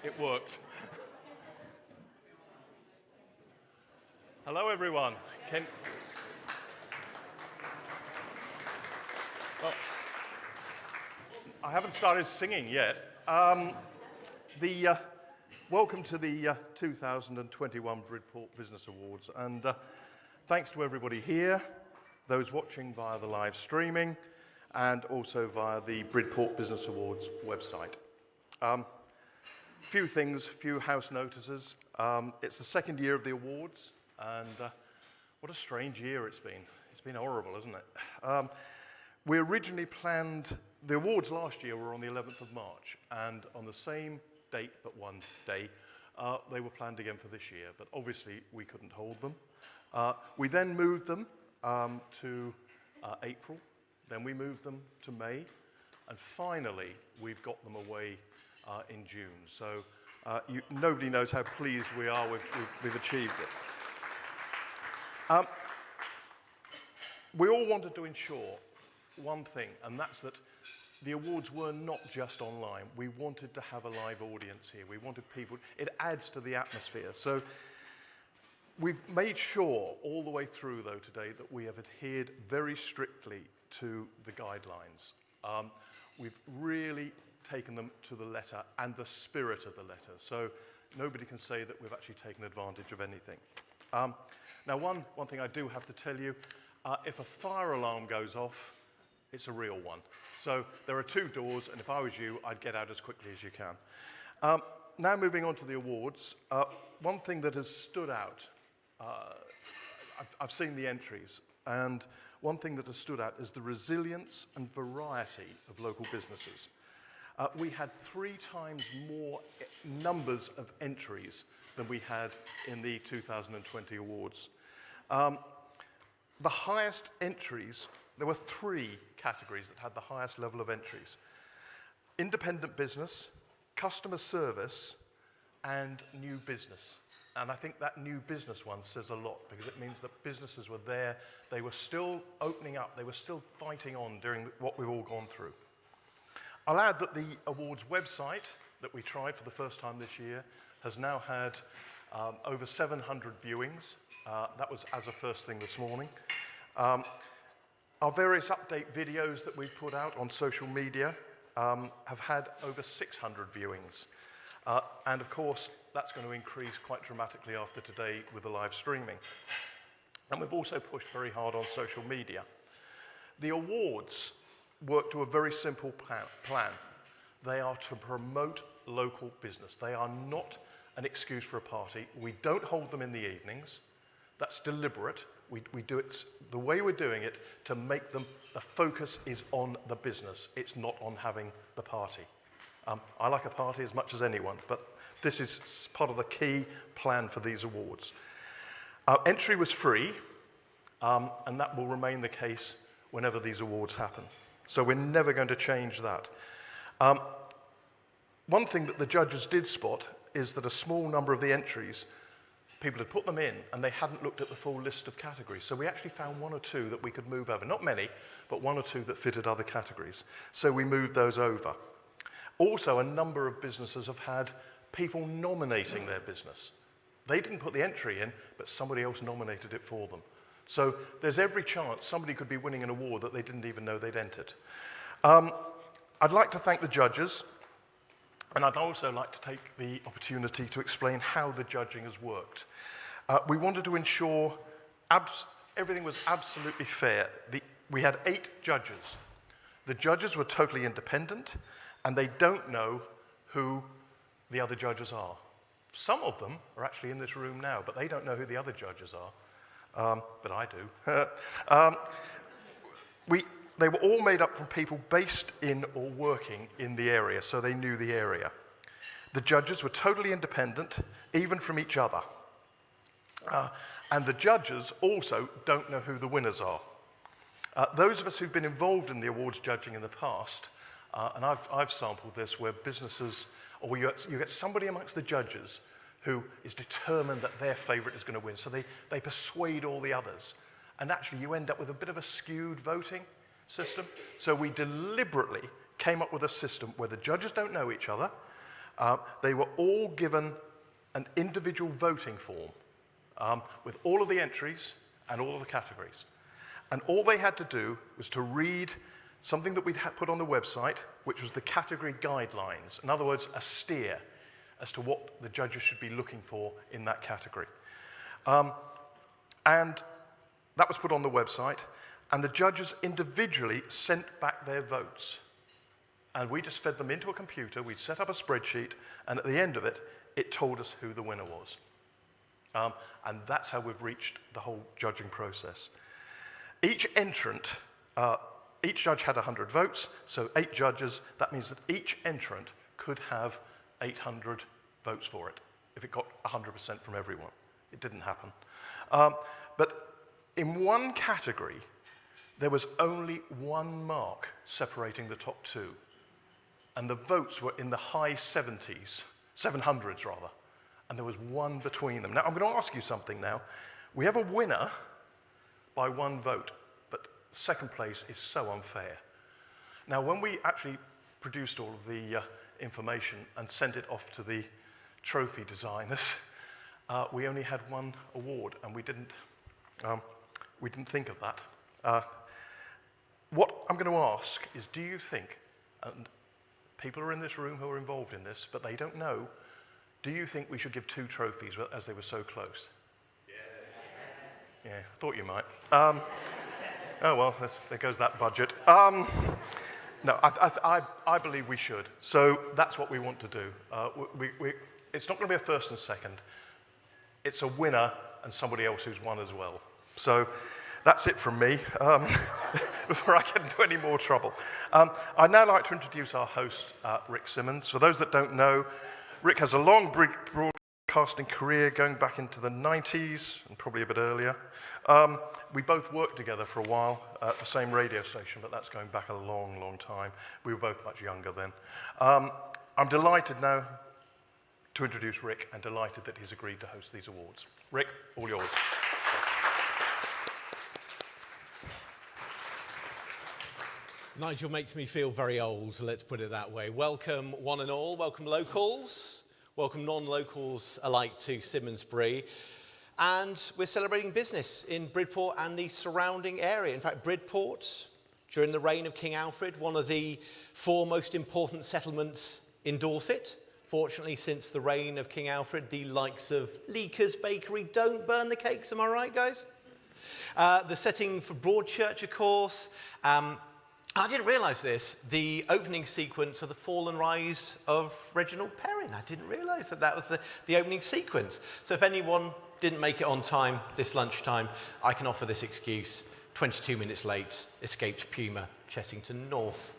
It worked. Hello, everyone. Well, I haven't started singing yet. Welcome to the 2021 Bridport Business Awards, and thanks to everybody here, those watching via the live streaming, and also via the Bridport Business Awards website. Few house notices. It's the second year of the awards, and what a strange year it's been. It's been horrible, isn't it? We originally planned, the awards last year were on the 11th of March, and on the same date but one day, they were planned again for this year, but obviously we couldn't hold them. We then moved them to April, then we moved them to May, and finally we've got them away in June. So nobody knows how pleased we are we've achieved it. We all wanted to ensure one thing, and that's that the awards were not just online. We wanted to have a live audience here. We wanted people, it adds to the atmosphere. So we've made sure all the way through, though, today that we have adhered very strictly to the guidelines. We've really taken them to the letter and the spirit of the letter. So nobody can say that we've actually taken advantage of anything. Now, one thing I do have to tell you, if a fire alarm goes off, it's a real one. So there are two doors, and if I was you, I'd get out as quickly as you can. Now moving on to the awards, one thing that has stood out, I've seen the entries, and one thing that has stood out is the resilience and variety of local businesses. We had 3 times more numbers of entries than we had in the 2020 awards. The highest entries, there were 3 categories that had the highest level of entries: independent business, customer service, and new business. And I think that new business one says a lot, because it means that businesses were there, they were still opening up, they were still fighting on during what we've all gone through. I'll add that the awards website that we tried for the first time this year has now had over 700 viewings. That was as of first thing this morning. Our various update videos that we've put out on social media have had over 600 viewings. And of course, that's going to increase quite dramatically after today with the live streaming. And we've also pushed very hard on social media. The awards work to a very simple plan. They are to promote local business. They are not an excuse for a party. We don't hold them in the evenings. That's deliberate. We do it the way we're doing it to make them, the focus is on the business. It's not on having the party. I like a party as much as anyone, but this is part of the key plan for these awards. Entry was free, and that will remain the case whenever these awards happen. So we're never going to change that. One thing that the judges did spot is that a small number of the entries, people had put them in and they hadn't looked at the full list of categories. So we actually found 1 or 2 that we could move over. Not many, but 1 or 2 that fitted other categories. So we moved those over. Also, a number of businesses have had people nominating their business. They didn't put the entry in, but somebody else nominated it for them. So there's every chance somebody could be winning an award that they didn't even know they'd entered. I'd like to thank the judges, and I'd also like to take the opportunity to explain how the judging has worked. We wanted to ensure everything was absolutely fair. We had 8 judges. The judges were totally independent, and they don't know who the other judges are. Some of them are actually in this room now, but they don't know who the other judges are. But I do. They were all made up from people based in or working in the area, so they knew the area. The judges were totally independent, even from each other. And the judges also don't know who the winners are. Those of us who've been involved in the awards judging in the past, and I've sampled this, where businesses, or you get somebody amongst the judges who is determined that their favourite is going to win, so they persuade all the others. And actually you end up with a bit of a skewed voting system. So we deliberately came up with a system where the judges don't know each other, They were all given an individual voting form with all of the entries and all of the categories. And all they had to do was to read something that we'd put on the website, which was the category guidelines. In other words, a steer as to what the judges should be looking for in that category. And that was put on the website, and the judges individually sent back their votes. And we just fed them into a computer, we set up a spreadsheet, and at the end of it, it told us who the winner was. And that's how we've reached the whole judging process. Each entrant, each judge had 100 votes, so 8 judges. That means that each entrant could have 800 votes for it, if it got 100% from everyone. It didn't happen. But in one category, there was only one mark separating the top 2. And the votes were in the high 70s, 700s rather, and there was one between them. Now, I'm going to ask you something now. We have a winner by one vote, but second place is so unfair. Now, when we actually produced all of the information and sent it off to the trophy designers, we only had one award, and we didn't think of that. What I'm going to ask is, do you think, and people are in this room who are involved in this, but they don't know, do you think we should give 2 trophies as they were so close? Yeah, I thought you might. Oh, well, there goes that budget. No, I believe we should. So that's what we want to do. It's not going to be a first and second. It's a winner and somebody else who's won as well. So that's it from me, before I get into any more trouble. I'd now like to introduce our host, Rick Symonds. For those that don't know, Rick has a long broadcasting career going back into the 90s and probably a bit earlier. We both worked together for a while at the same radio station, but that's going back a long, long time. We were both much younger then. I'm delighted now to introduce Rick, and delighted that he's agreed to host these awards. Rick, all yours. Nigel makes me feel very old, let's put it that way. Welcome one and all, welcome locals, welcome non-locals alike to Symondsbury. And we're celebrating business in Bridport and the surrounding area. In fact, Bridport, during the reign of King Alfred, one of the 4 most important settlements in Dorset. Fortunately, since the reign of King Alfred, the likes of Leaker's Bakery don't burn the cakes, am I right, guys? The setting for Broadchurch, of course. I didn't realise this, the opening sequence of The Fall and Rise of Reginald Perrin. I didn't realise that was the opening sequence. So if anyone didn't make it on time this lunchtime, I can offer this excuse. 22 minutes late, escaped Puma, Chessington North.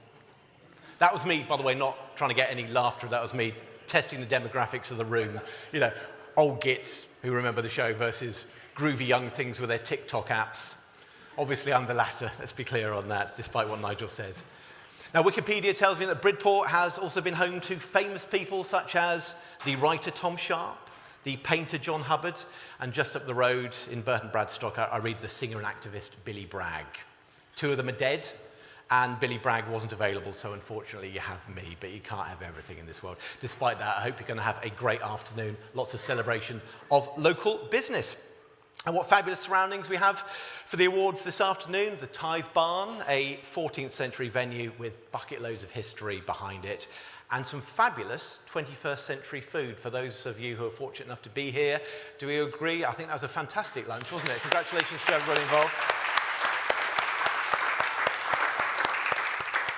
That was me, by the way, not trying to get any laughter. That was me testing the demographics of the room. You know, old gits who remember the show versus groovy young things with their TikTok apps. Obviously, I'm the latter, let's be clear on that, despite what Nigel says. Now, Wikipedia tells me that Bridport has also been home to famous people such as the writer Tom Sharp, the painter John Hubbard, and just up the road in Burton Bradstock, I read the singer and activist Billy Bragg. 2 of them are dead, and Billy Bragg wasn't available, so unfortunately you have me, but you can't have everything in this world. Despite that, I hope you're going to have a great afternoon, lots of celebration of local business. And what fabulous surroundings we have for the awards this afternoon. The Tithe Barn, a 14th century venue with bucket loads of history behind it, and some fabulous 21st century food for those of you who are fortunate enough to be here. Do we agree? I think that was a fantastic lunch, wasn't it? Congratulations to everybody involved.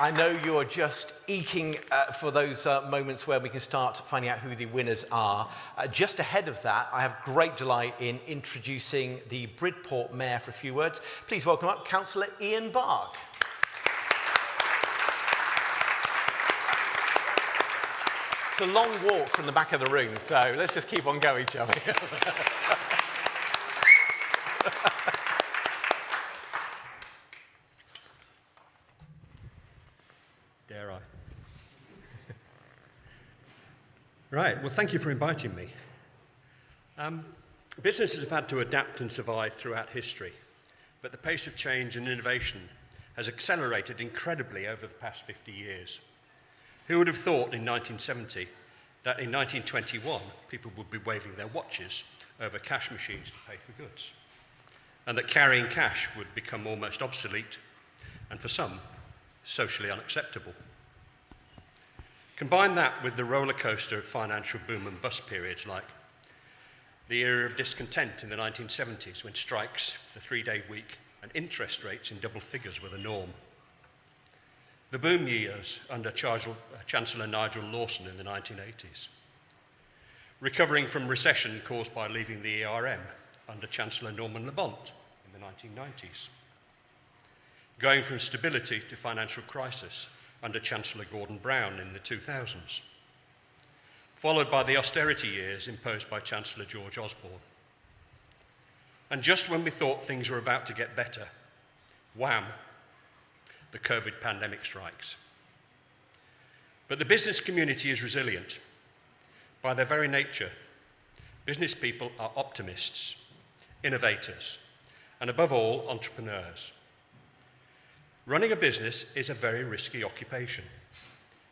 I know you're just eking for those moments where we can start finding out who the winners are. Just ahead of that, I have great delight in introducing the Bridport Mayor for a few words. Please welcome up Councillor Ian Bark. It's a long walk from the back of the room, so let's just keep on going, shall we? Dare I? Right, well, thank you for inviting me. Businesses have had to adapt and survive throughout history, but the pace of change and innovation has accelerated incredibly over the past 50 years. Who would have thought in 1970 that in 1921 people would be waving their watches over cash machines to pay for goods, and that carrying cash would become almost obsolete and for some socially unacceptable. Combine that with the roller coaster of financial boom and bust periods like the era of discontent in the 1970s when strikes, the 3-day week, and interest rates in double figures were the norm. The boom years under Chancellor Nigel Lawson in the 1980s. Recovering from recession caused by leaving the ERM under Chancellor Norman Labont in the 1990s. Going from stability to financial crisis under Chancellor Gordon Brown in the 2000s. Followed by the austerity years imposed by Chancellor George Osborne. And just when we thought things were about to get better, wham, the COVID pandemic strikes. But the business community is resilient. By their very nature, business people are optimists, innovators, and above all, entrepreneurs. Running a business is a very risky occupation,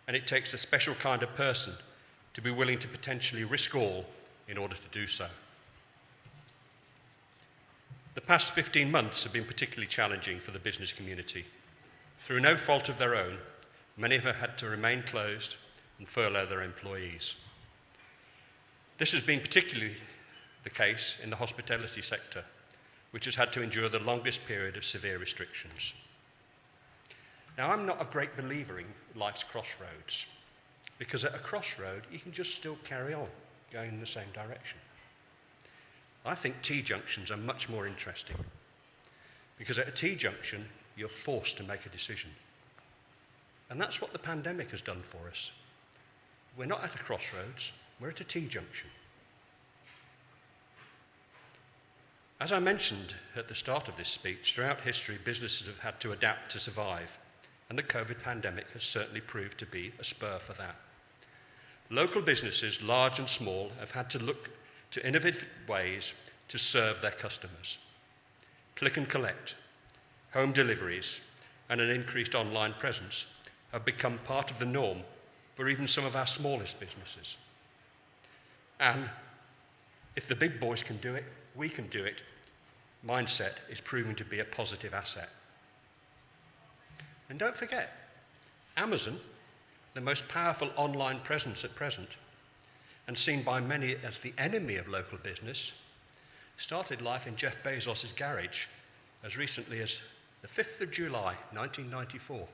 and it takes a special kind of person to be willing to potentially risk all in order to do so. The past 15 months have been particularly challenging for the business community. Through no fault of their own, many have had to remain closed and furlough their employees. This has been particularly the case in the hospitality sector, which has had to endure the longest period of severe restrictions. Now, I'm not a great believer in life's crossroads, because at a crossroad, you can just still carry on going in the same direction. I think T-junctions are much more interesting, because at a T-junction, you're forced to make a decision. And that's what the pandemic has done for us. We're not at a crossroads, we're at a T-junction. As I mentioned at the start of this speech, throughout history, businesses have had to adapt to survive, and the COVID pandemic has certainly proved to be a spur for that. Local businesses, large and small, have had to look to innovative ways to serve their customers. Click and collect, home deliveries, and an increased online presence have become part of the norm for even some of our smallest businesses. And if the big boys can do it, we can do it. Mindset is proving to be a positive asset. And don't forget, Amazon, the most powerful online presence at present, and seen by many as the enemy of local business, started life in Jeff Bezos' garage as recently as the 5th of July, 1994.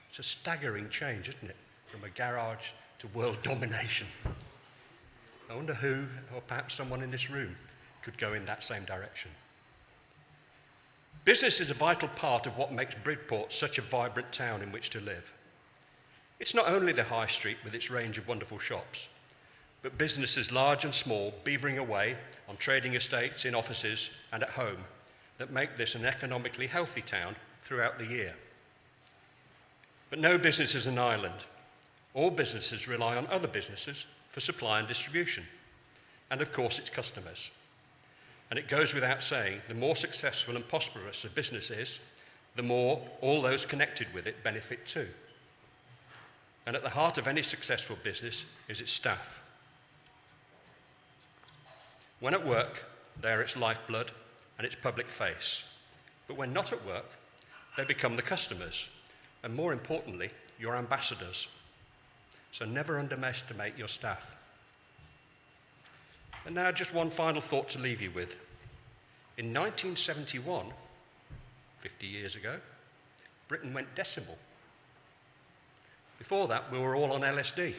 It's a staggering change, isn't it? From a garage to world domination. I wonder who, or perhaps someone in this room, could go in that same direction. Business is a vital part of what makes Bridport such a vibrant town in which to live. It's not only the high street with its range of wonderful shops, but businesses large and small beavering away on trading estates, in offices, and at home that make this an economically healthy town throughout the year. But no business is an island. All businesses rely on other businesses for supply and distribution, and of course its customers. And it goes without saying, the more successful and prosperous a business is, the more all those connected with it benefit too. And at the heart of any successful business is its staff. When at work, they are its lifeblood and its public face. But when not at work, they become the customers, and more importantly, your ambassadors. So never underestimate your staff. And now just one final thought to leave you with. In 1971, 50 years ago, Britain went decimal. Before that, we were all on LSD.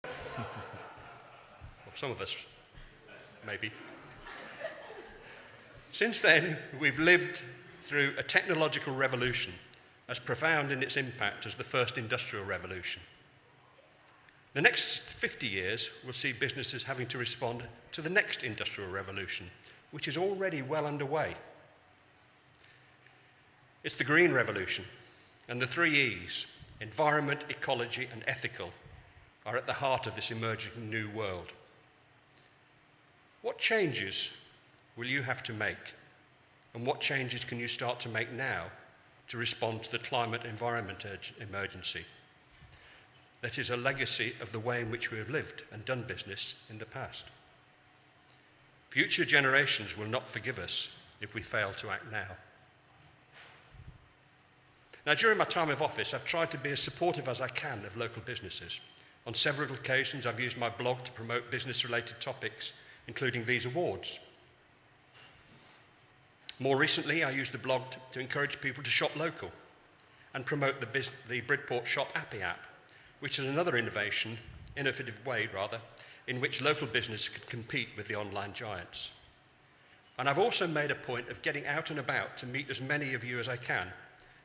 Well, some of us, maybe. Since then, we've lived through a technological revolution as profound in its impact as the first industrial revolution. The next 50 years will see businesses having to respond to the next industrial revolution, which is already well underway. It's the green revolution, and the 3 E's, environment, ecology, and ethical, are at the heart of this emerging new world. What changes will you have to make, and what changes can you start to make now to respond to the climate environment emergency? that is a legacy of the way in which we have lived and done business in the past. Future generations will not forgive us if we fail to act now. Now, during my time of office, I've tried to be as supportive as I can of local businesses. On several occasions, I've used my blog to promote business-related topics, including these awards. More recently, I used the blog to encourage people to shop local and promote the Bridport Shop Appy app, which is another innovative way, in which local business can compete with the online giants. And I've also made a point of getting out and about to meet as many of you as I can,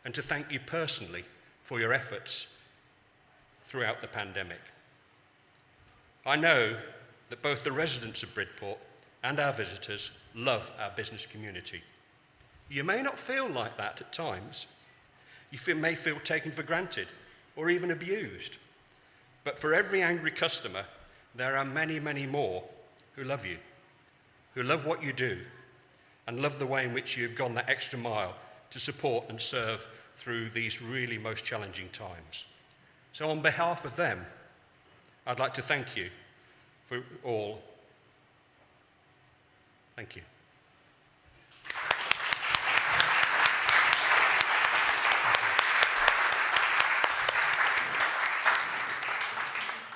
and to thank you personally for your efforts throughout the pandemic. I know that both the residents of Bridport and our visitors love our business community. You may not feel like that at times. You may feel taken for granted or even abused. But for every angry customer, there are many, many more who love you, who love what you do, and love the way in which you've gone that extra mile to support and serve through these really most challenging times. So on behalf of them, I'd like to thank you for all. Thank you.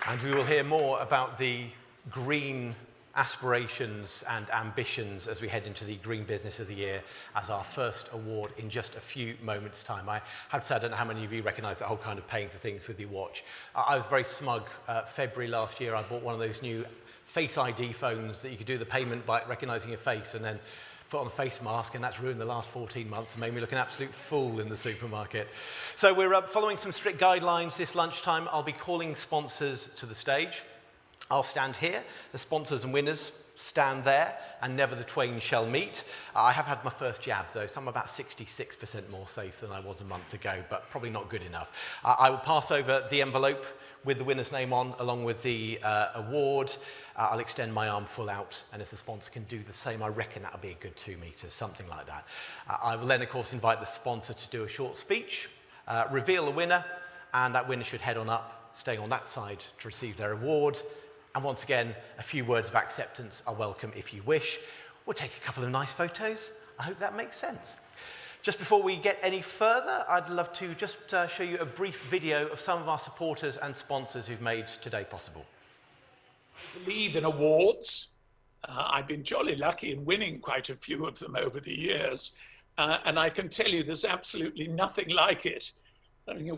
And we will hear more about the green aspirations and ambitions as we head into the Green Business of the Year as our first award in just a few moments' time. I had to say, I don't know how many of you recognise that whole kind of paying for things with your watch. I was very smug. February last year, I bought one of those new Face ID phones that you could do the payment by recognising your face and then put on a face mask, and that's ruined the last 14 months and made me look an absolute fool in the supermarket. So we're following some strict guidelines this lunchtime. I'll be calling sponsors to the stage. I'll stand here, the sponsors and winners stand there, and never the twain shall meet. I have had my first jab though, so I'm about 66% more safe than I was a month ago, but probably not good enough. I will pass over the envelope with the winner's name on, along with the award. I'll extend my arm full out, and if the sponsor can do the same, I reckon that'll be a good 2 meters, something like that. I will then, of course, invite the sponsor to do a short speech, reveal the winner, and that winner should head on up, staying on that side to receive their award. And once again, a few words of acceptance are welcome if you wish. We'll take a couple of nice photos. I hope that makes sense. Just before we get any further, I'd love to just show you a brief video of some of our supporters and sponsors who've made today possible. I believe in awards. I've been jolly lucky in winning quite a few of them over the years. And I can tell you there's absolutely nothing like it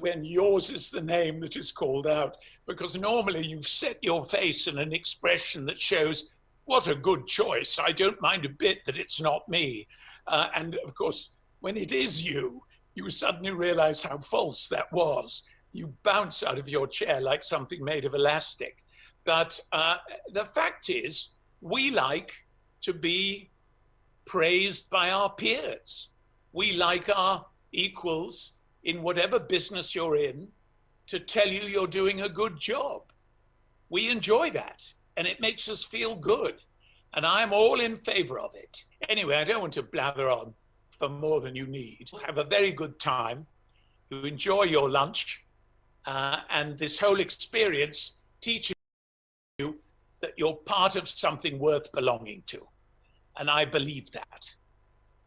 when yours is the name that is called out, because normally you've set your face in an expression that shows what a good choice. I don't mind a bit that it's not me. And of course, when it is you, you suddenly realize how false that was. You bounce out of your chair like something made of elastic. But the fact is, we like to be praised by our peers. We like our equals in whatever business you're in to tell you you're doing a good job. We enjoy that, and it makes us feel good. And I'm all in favor of it. Anyway, I don't want to blather on for more than you need. Have a very good time. You enjoy your lunch, and this whole experience teaches you that you're part of something worth belonging to. And I believe that.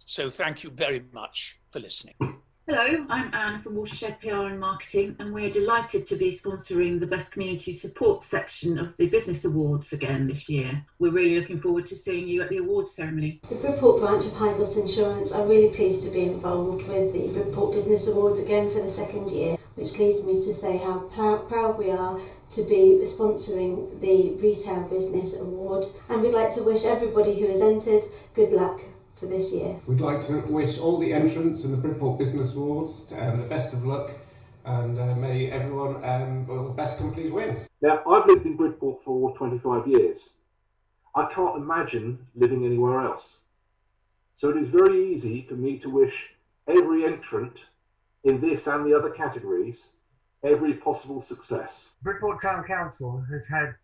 So thank you very much for listening. Hello, I'm Anne from Watershed PR and Marketing, and we're delighted to be sponsoring the Best Community Support section of the Business Awards again this year. We're really looking forward to seeing you at the awards ceremony. The Bridport branch of Highbuss Insurance are really pleased to be involved with the Bridport Business Awards again for the second year, which leads me to say how proud we are to be sponsoring the Retail Business Award, and we'd like to wish everybody who has entered good luck for this year. We'd like to wish all the entrants in the Bridport Business Awards the best of luck, and may everyone, well, the best companies win. Now, I've lived in Bridport for 25 years. I can't imagine living anywhere else. So it is very easy for me to wish every entrant in this and the other categories every possible success. Bridport Town Council has had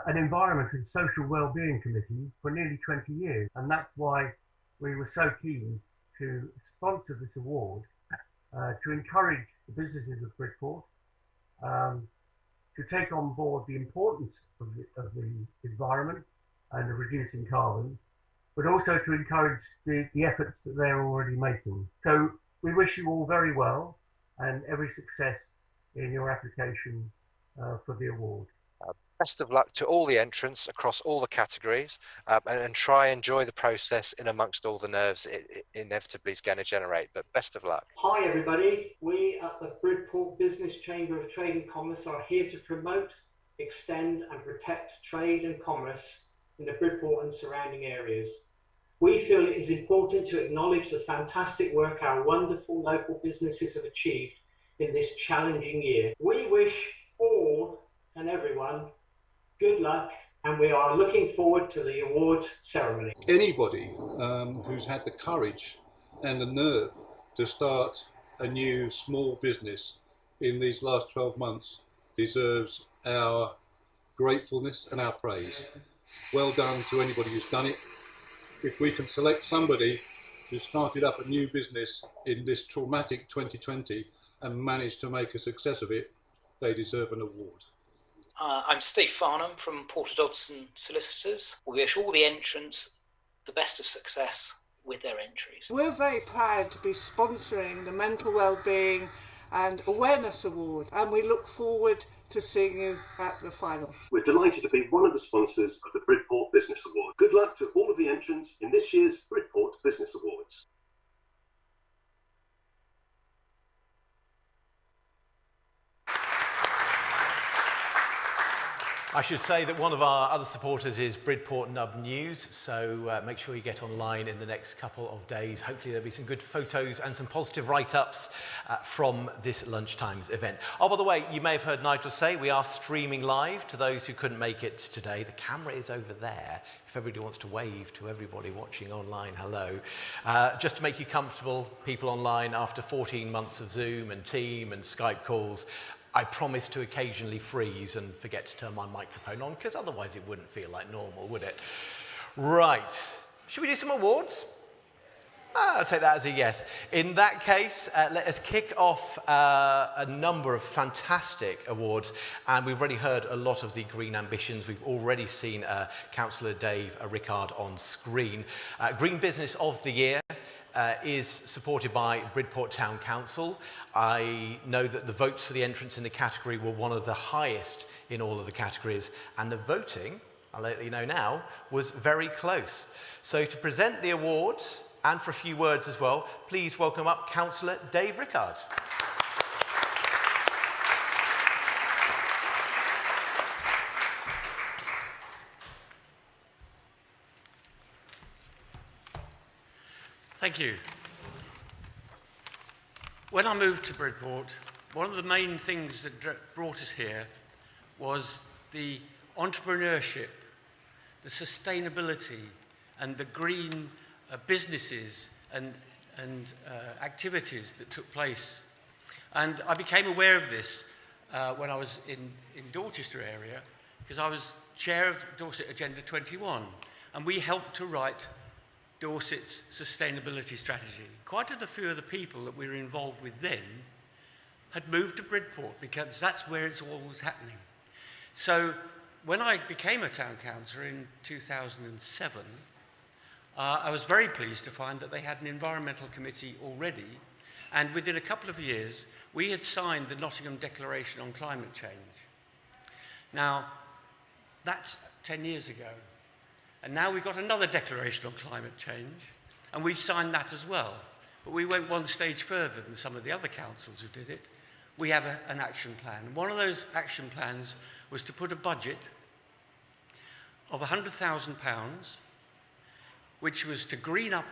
an environment and social wellbeing committee for nearly 20 years, and that's why we were so keen to sponsor this award to encourage the businesses of Bridport to take on board the importance of the environment and of reducing carbon, but also to encourage the efforts that they're already making. So we wish you all very well and every success in your application for the award. Best of luck to all the entrants across all the categories, and try and enjoy the process in amongst all the nerves it inevitably is going to generate, but best of luck. Hi everybody, we at the Bridport Business Chamber of Trade and Commerce are here to promote, extend and protect trade and commerce in the Bridport and surrounding areas. We feel it is important to acknowledge the fantastic work our wonderful local businesses have achieved in this challenging year. We wish all and everyone good luck, and we are looking forward to the awards ceremony. Anybody who's had the courage and the nerve to start a new small business in these last 12 months deserves our gratefulness and our praise. Well done to anybody who's done it. If we can select somebody who started up a new business in this traumatic 2020 and managed to make a success of it, they deserve an award. I'm Steve Farnham from Porter Dodson Solicitors. We wish all the entrants the best of success with their entries. We're very proud to be sponsoring the Mental Wellbeing and Awareness Award, and we look forward to seeing you at the final. We're delighted to be one of the sponsors of the Bridport Business Award. Good luck to all of the entrants in this year's Bridport Business Awards. I should say that one of our other supporters is Bridport Nub News, so make sure you get online in the next couple of days. Hopefully there'll be some good photos and some positive write-ups from this lunchtime's event. Oh, by the way, you may have heard Nigel say we are streaming live to those who couldn't make it today. The camera is over there. If everybody wants to wave to everybody watching online, hello. Just to make you comfortable, people online, after 14 months of Zoom and Team and Skype calls, I promise to occasionally freeze and forget to turn my microphone on, because otherwise it wouldn't feel like normal, would it? Right. Should we do some awards? I'll take that as a yes. In that case, let us kick off a number of fantastic awards. And we've already heard a lot of the green ambitions. We've already seen Councillor Dave Rickard on screen. Green Business of the Year is supported by Bridport Town Council. I know that the votes for the entrants in the category were one of the highest in all of the categories, and the voting, I'll let you know now, was very close. So to present the award, and for a few words as well, please welcome up Councillor Dave Rickard. Thank you. When I moved to Bridport, one of the main things that brought us here was the entrepreneurship, the sustainability, and the green businesses and activities that took place. And I became aware of this when I was in Dorchester area, because I was chair of Dorset Agenda 21, and we helped to write Dorset's sustainability strategy. Quite a few of the people that we were involved with then had moved to Bridport, because that's where it's all was happening. So when I became a town councillor in 2007, I was very pleased to find that they had an environmental committee already, and within a couple of years we had signed the Nottingham Declaration on Climate Change. Now that's 10 years ago. And now we've got another declaration on climate change, and we've signed that as well. But we went one stage further than some of the other councils who did it. We have an action plan. And one of those action plans was to put a budget of £100,000, which was to green up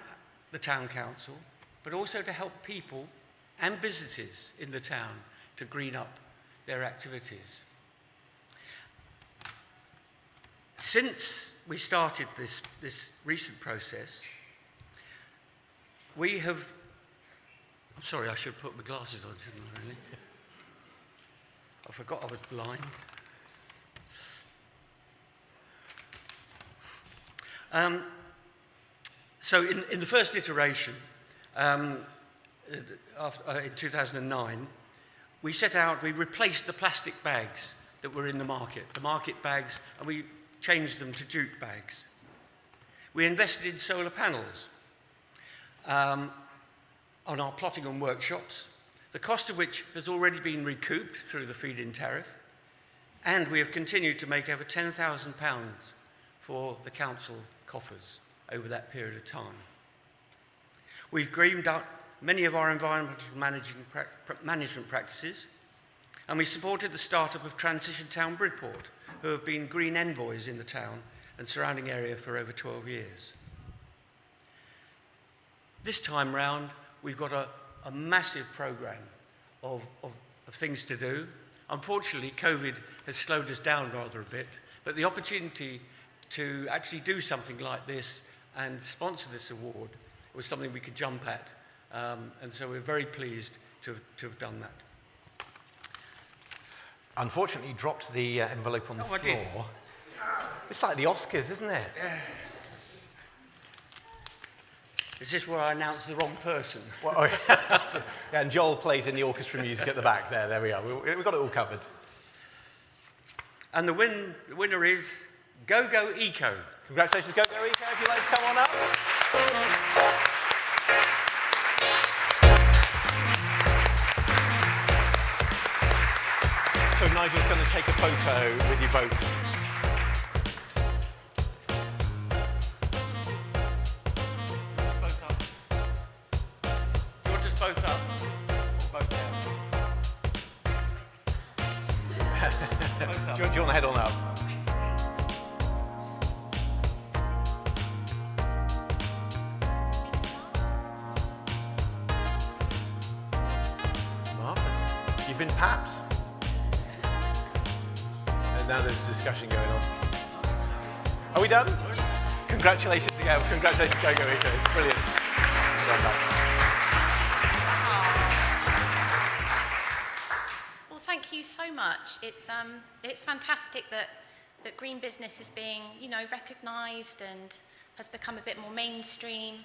the town council, but also to help people and businesses in the town to green up their activities. Since we started this recent process, we have... I'm sorry, I should put my glasses on, shouldn't I, really? I forgot I was blind. So in the first iteration, in 2009, we replaced the plastic bags that were in the market bags, and we changed them to jute bags. We invested in solar panels on our plotting and workshops, the cost of which has already been recouped through the feed-in tariff, and we have continued to make over £10,000 for the council coffers over that period of time. We've greened up many of our environmental management practices, and we supported the startup of Transition Town Bridport, who have been green envoys in the town and surrounding area for over 12 years. This time round, we've got a massive programme of things to do. Unfortunately, COVID has slowed us down rather a bit, but the opportunity to actually do something like this and sponsor this award was something we could jump at, and so we're very pleased to have done that. Unfortunately, you dropped the envelope on the floor. I did. It's like the Oscars, isn't it? Is this where I announce the wrong person? Well, oh, yeah. Yeah, and Joel plays in the orchestra music at the back there. There we are. We've got it all covered. And the winner is Go Go Eco. Congratulations, Go Go Eco, if you'd like to come on up. So Nigel's going to take a photo with you both. You want us both up? Or both down? Both up. Do you want to head on up? Marvellous. You've been papped. And now there's a discussion going on. Are we done? Congratulations again. Congratulations, Go Go Eco. It's brilliant. Well done. Well, thank you so much. It's fantastic that green business is being, recognised and has become a bit more mainstream.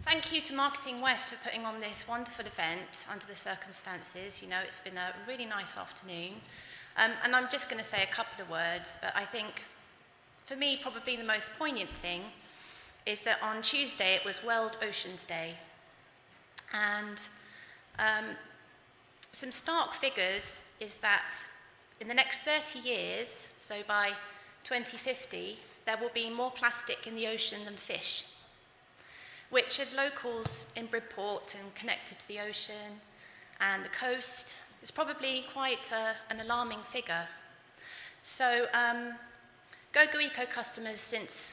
Thank you to Marketing West for putting on this wonderful event under the circumstances. It's been a really nice afternoon. And I'm just going to say a couple of words, but I think for me probably the most poignant thing is that on Tuesday it was World Oceans Day. And some stark figures is that in the next 30 years, so by 2050, there will be more plastic in the ocean than fish, which as locals in Bridport and connected to the ocean and the coast, is probably quite an alarming figure. So Go Go Eco customers, since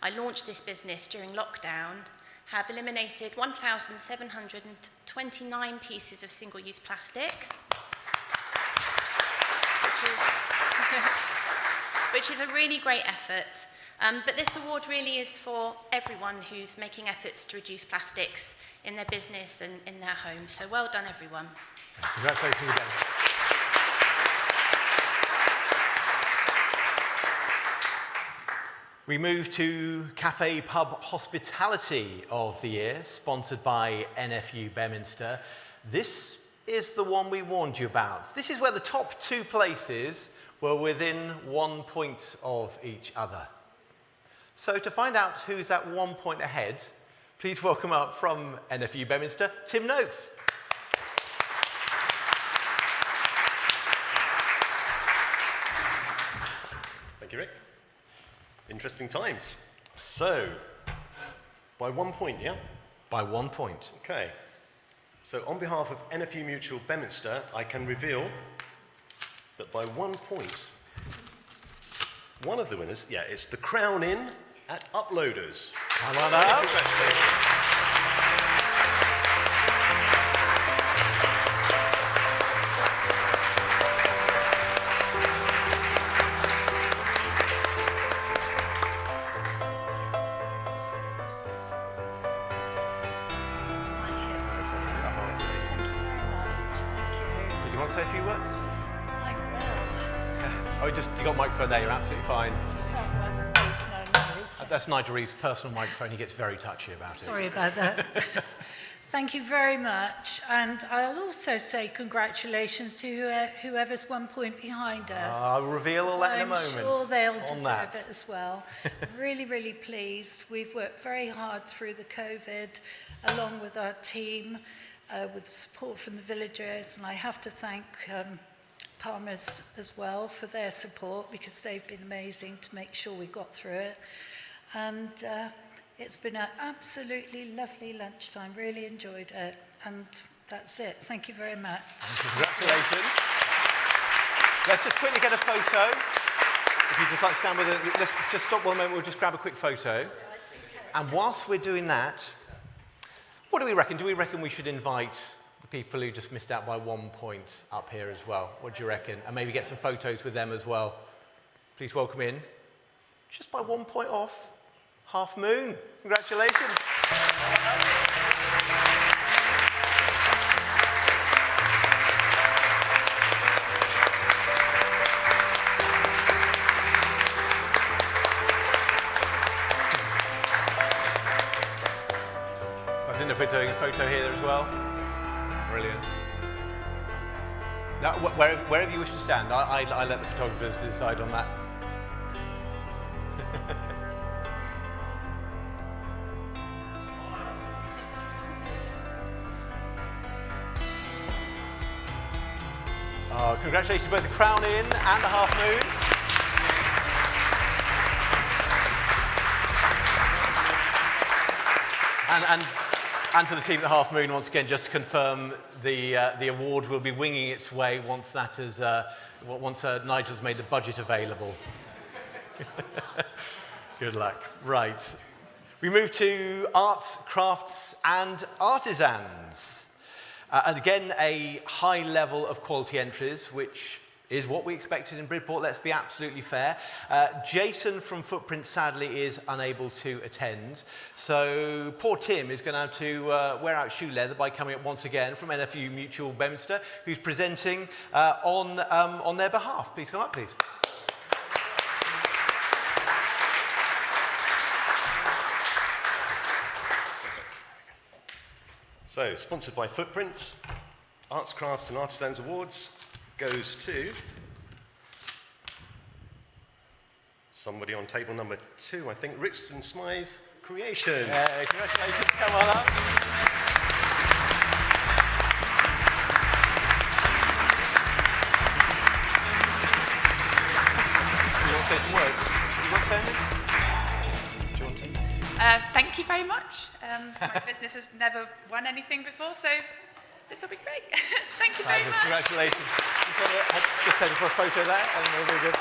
I launched this business during lockdown, have eliminated 1,729 pieces of single-use plastic, which is a really great effort. But this award really is for everyone who's making efforts to reduce plastics in their business and in their home. So well done, everyone. Congratulations again. We move to Cafe Pub Hospitality of the Year, sponsored by NFU Bedminster. This is the one we warned you about. This is where the top two places were within 1 point of each other. So to find out who's that 1 point ahead, please welcome up from NFU Bedminster, Tim Noakes. Thank you, Rick. Interesting times. So, by 1 point, yeah? By 1 point. Okay. So on behalf of NFU Mutual Bedminster, I can reveal that by 1 point, one of the winners, it's the Crown Inn at Uploaders. Come on up. Did you want to say a few words? I Oh, you got a microphone there, you're absolutely fine. will. Just say one. No. That's Nigel Reeve's personal microphone, he gets very touchy about it. Sorry about that. Thank you very much. And I'll also say congratulations to whoever's 1 point behind us. I'll reveal all that in a moment. I'm sure they'll deserve that. it as well. Really, really pleased. We've worked very hard through the COVID, along with our team, with the support from the villagers. And I have to thank Palmer's as well for their support, because they've been amazing to make sure we got through it. And it's been an absolutely lovely lunchtime. Really enjoyed it. And that's it. Thank you very much. Congratulations. Let's just quickly get a photo. If you'd just like to stand with it, let's just stop 1 moment. We'll just grab a quick photo. And whilst we're doing that, what do we reckon? Do we reckon we should invite the people who just missed out by 1 point up here as well? What do you reckon? And maybe get some photos with them as well. Please welcome in, just by 1 point off, Half Moon. Congratulations. So I don't know if we're doing a photo here as well. Brilliant. Now, wherever you wish to stand, I let the photographers decide on that. Oh, congratulations to both the Crown Inn and the Half Moon. And to the team at the Half Moon, once again, just to confirm, the award will be winging its way once that is, once Nigel's made the budget available. Good luck. Right. We move to arts, crafts and artisans. And again, a high level of quality entries, which is what we expected in Bridport, let's be absolutely fair. Jason from Footprint sadly is unable to attend, so poor Tim is going to have to wear out shoe leather by coming up once again from NFU Mutual Bedminster, who's presenting on their behalf. Please come up, please. So, sponsored by Footprints, Arts, Crafts and Artisans Awards goes to somebody on table number 2, I think, Richardson Smythe Creations. Congratulations, come on up. You want to say some words? You want to say anything? Do you want to? Thank you very much. My business has never won anything before, so this will be great. Thank you very much. Congratulations. Just heading for a photo there, and we'll be good.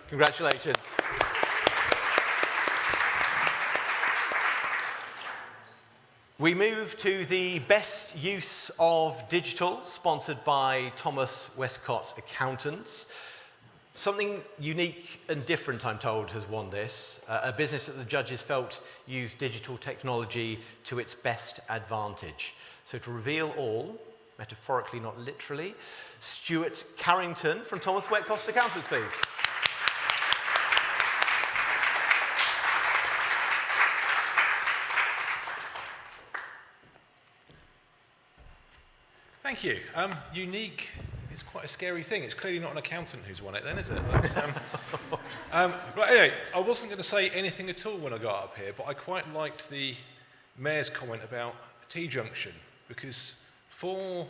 Congratulations. We move to the best use of digital, sponsored by Thomas Westcott Accountants. Something unique and different, I'm told, has won this. A business that the judges felt used digital technology to its best advantage. So to reveal all, metaphorically, not literally, Stuart Carrington from Thomas Westcott Accountants, please. Thank you. Unique is quite a scary thing. It's clearly not an accountant who's won it then, is it? But anyway, I wasn't going to say anything at all when I got up here, but I quite liked the Mayor's comment about T-junction, because for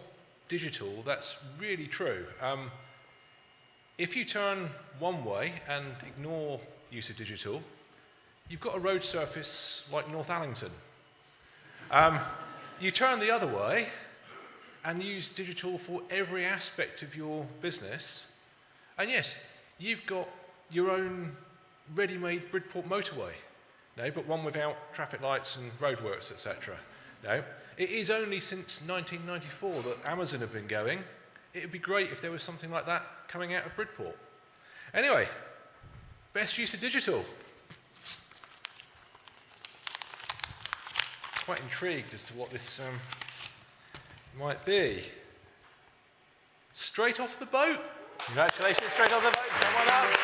digital, that's really true. If you turn one way and ignore use of digital, you've got a road surface like North Allington. You turn the other way and use digital for every aspect of your business, and yes, you've got your own ready-made Bridport motorway, no, but one without traffic lights and roadworks, etc. No, it is only since 1994 that Amazon have been going. It would be great if there was something like that coming out of Bridport. Anyway, best use of digital. Quite intrigued as to what this might be. Straight off the boat. Congratulations, straight off the boat. Come on up.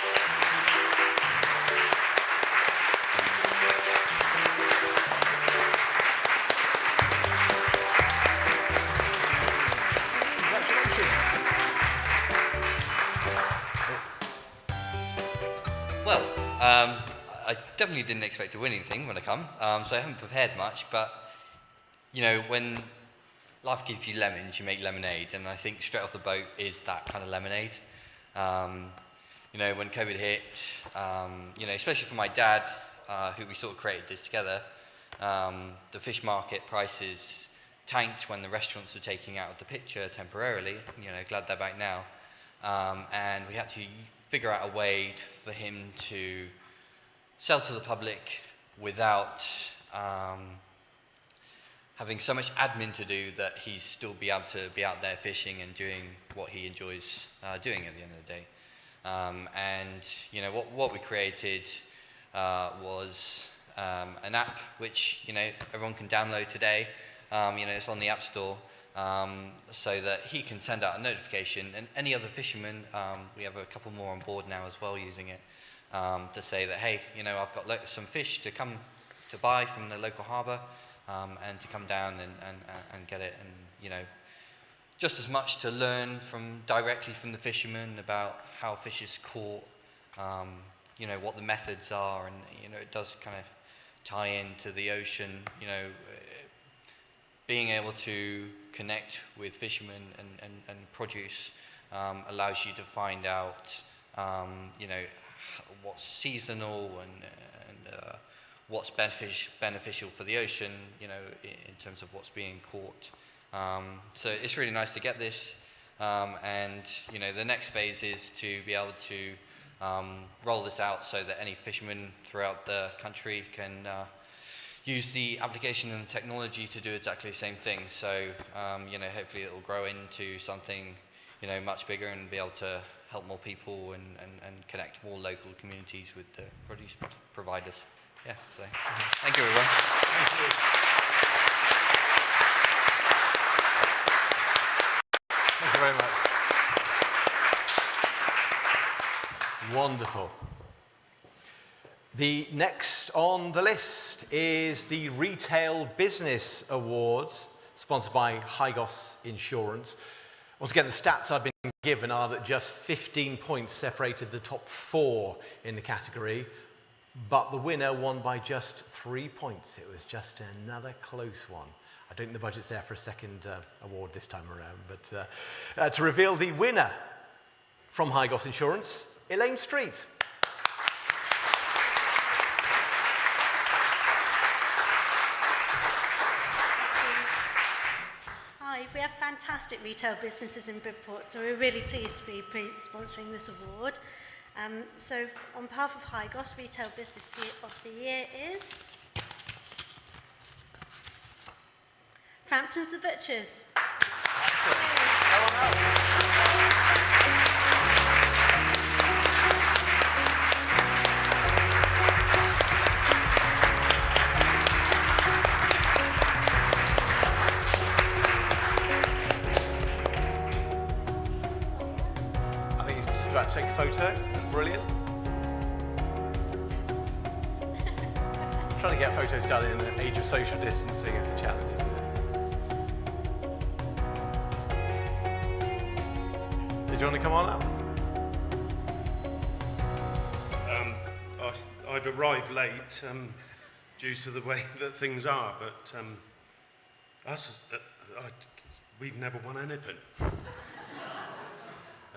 Well, I definitely didn't expect to win anything when I come, so I haven't prepared much, but, you know, when life gives you lemons, you make lemonade, and I think Straight Off the Boat is that kind of lemonade. You know, when COVID hit, you know, especially for my dad, who we sort of created this together, the fish market prices tanked when the restaurants were taking out of the picture temporarily. You know, glad they're back now. And we had to figure out a way for him to sell to the public without having so much admin to do that he's still be able to be out there fishing and doing what he enjoys doing at the end of the day. And you know, what we created was an app which, you know, everyone can download today. You know, it's on the App Store, so that he can send out a notification, and any other fisherman, we have a couple more on board now as well using it, to say that, hey, you know, I've got some fish to come to buy from the local harbour, and to come down and get it, and, you know, just as much to learn directly from the fishermen about how fish is caught, you know, what the methods are, and, you know, it does kind of tie into the ocean, you know, being able to connect with fishermen and produce allows you to find out, you know, what's seasonal and what's beneficial for the ocean, you know, in terms of what's being caught. So it's really nice to get this, and, you know, the next phase is to be able to roll this out so that any fisherman throughout the country can use the application and the technology to do exactly the same thing. So, you know, hopefully it will grow into something, you know, much bigger and be able to help more people and connect more local communities with the produce providers. Yeah, so thank you, everyone. Thank you. Thank you very much. Wonderful. The next on the list is the Retail Business Awards, sponsored by Hygos Insurance. Once again, the stats I've been given are that just 15 points separated the top 4 in the category, but the winner won by just 3 points. It was just another close one. I don't think the budget's there for a second award this time around, but to reveal the winner from Hygos Insurance, Elaine Street. Hi, we have fantastic retail businesses in Bridport, so we're really pleased to be sponsoring this award. So on behalf of Hygos, Retail Business of the Year is Frampton's the Butchers. About to take a photo. Brilliant. Trying to get photos done in the age of social distancing is a challenge, isn't it? Did you want to come on up? I've arrived late due to the way that things are, but we've never won anything.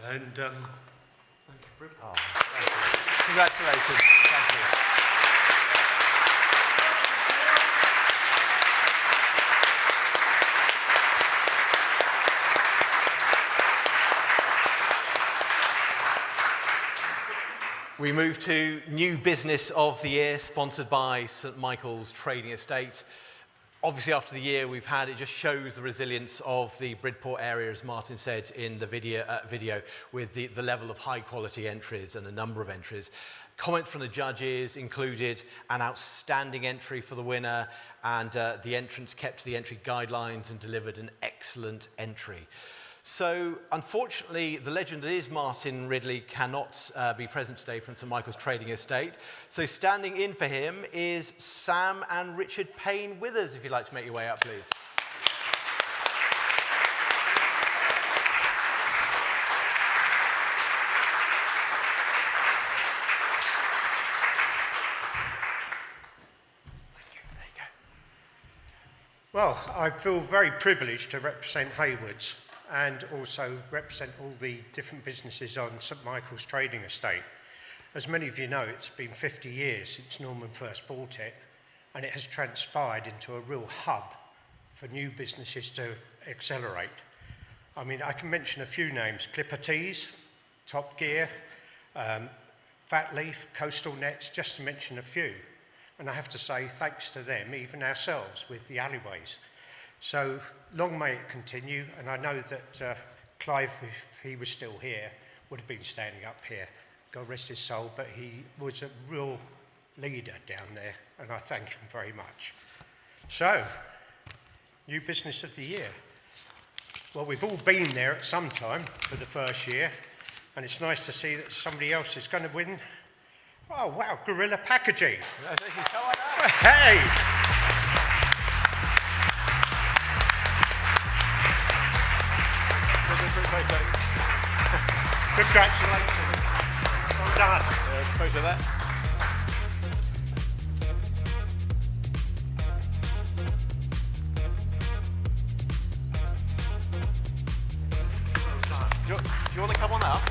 And oh, thank you. Congratulations. Thank you. We move to New Business of the Year, sponsored by St Michael's Trading Estate. Obviously, after the year we've had, it just shows the resilience of the Bridport area, as Martin said in the video with the level of high-quality entries and a number of entries. Comments from the judges included an outstanding entry for the winner, and the entrants kept to the entry guidelines and delivered an excellent entry. So, unfortunately, the legend that is Martin Ridley cannot be present today from St Michael's Trading Estate. So, standing in for him is Sam and Richard Payne Withers, if you'd like to make your way up, please. Well, I feel very privileged to represent Haywards and also represent all the different businesses on St Michael's Trading Estate. As many of you know, it's been 50 years since Norman first bought it, and it has transpired into a real hub for new businesses to accelerate. I mean, I can mention a few names: Clipper Tees, Top Gear, Fat Leaf, Coastal Nets, just to mention a few. And I have to say, thanks to them, even ourselves with the alleyways. So long may it continue, and I know that Clive, if he was still here, would have been standing up here. God rest his soul, but he was a real leader down there, and I thank him very much. So, new business of the year. Well, we've all been there at some time for the first year, and it's nice to see that somebody else is going to win. Oh, wow, Gorilla Packaging. Hey! Congratulations. Well done. Photo there. Do you want to come on up?